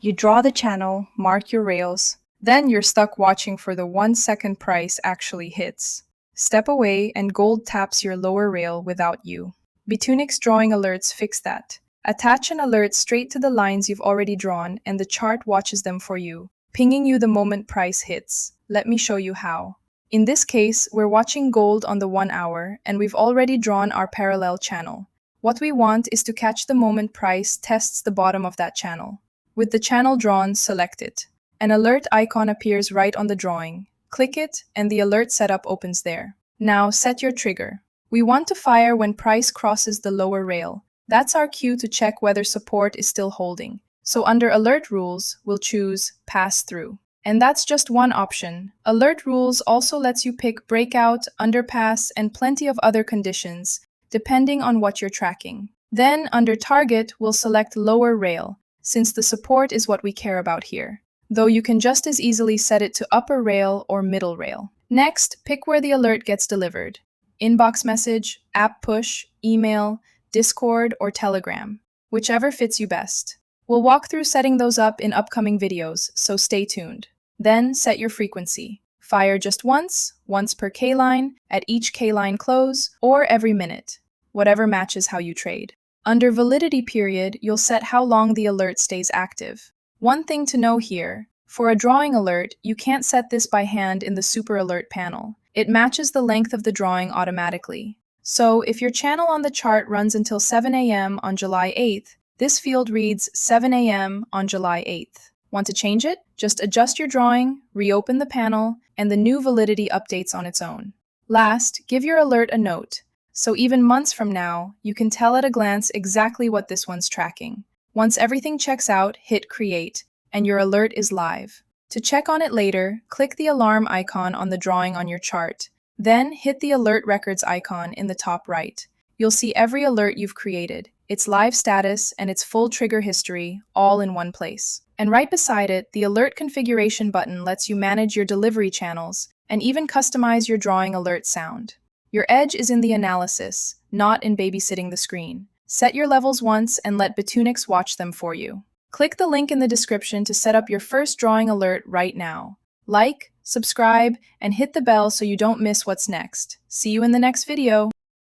You draw the channel, mark your rails, then you're stuck watching for the 1 second price actually hits. Step away and gold taps your lower rail without you. Bitunix Drawing Alerts fix that. Attach an alert straight to the lines you've already drawn and the chart watches them for you, pinging you the moment price hits. Let me show you how. In this case, we're watching gold on the 1 hour and we've already drawn our parallel channel. What we want is to catch the moment price tests the bottom of that channel. With the channel drawn, select it. An alert icon appears right on the drawing. Click it and the alert setup opens there. Now set your trigger. We want to fire when price crosses the lower rail. That's our cue to check whether support is still holding. So under Alert Rules, we'll choose Pass Through. And that's just one option. Alert Rules also lets you pick Breakout, Underpass, and plenty of other conditions, depending on what you're tracking. Then under Target, we'll select Lower Rail, since the support is what we care about here, though you can just as easily set it to Upper Rail or Middle Rail. Next, pick where the alert gets delivered. Inbox message, app push, email, Discord, or Telegram, whichever fits you best. We'll walk through setting those up in upcoming videos, so stay tuned. Then set your frequency. Fire just once per K-line, at each K-line close, or every minute, whatever matches how you trade. Under Validity Period, you'll set how long the alert stays active. One thing to know here, for a drawing alert, you can't set this by hand in the Super Alert panel. It matches the length of the drawing automatically. So, if your channel on the chart runs until 7 a.m. on July 8th, this field reads 7 a.m. on July 8th. Want to change it? Just adjust your drawing, reopen the panel, and the new validity updates on its own. Last, give your alert a note, so even months from now, you can tell at a glance exactly what this one's tracking. Once everything checks out, hit Create, and your alert is live. To check on it later, click the alarm icon on the drawing on your chart. Then hit the Alert Records icon in the top right. You'll see every alert you've created, its live status, and its full trigger history, all in one place. And right beside it, the Alert Configuration button lets you manage your delivery channels and even customize your drawing alert sound. Your edge is in the analysis, not in babysitting the screen. Set your levels once and let Bitunix watch them for you. Click the link in the description to set up your first drawing alert right now. Like, subscribe, and hit the bell so you don't miss what's next. See you in the next video.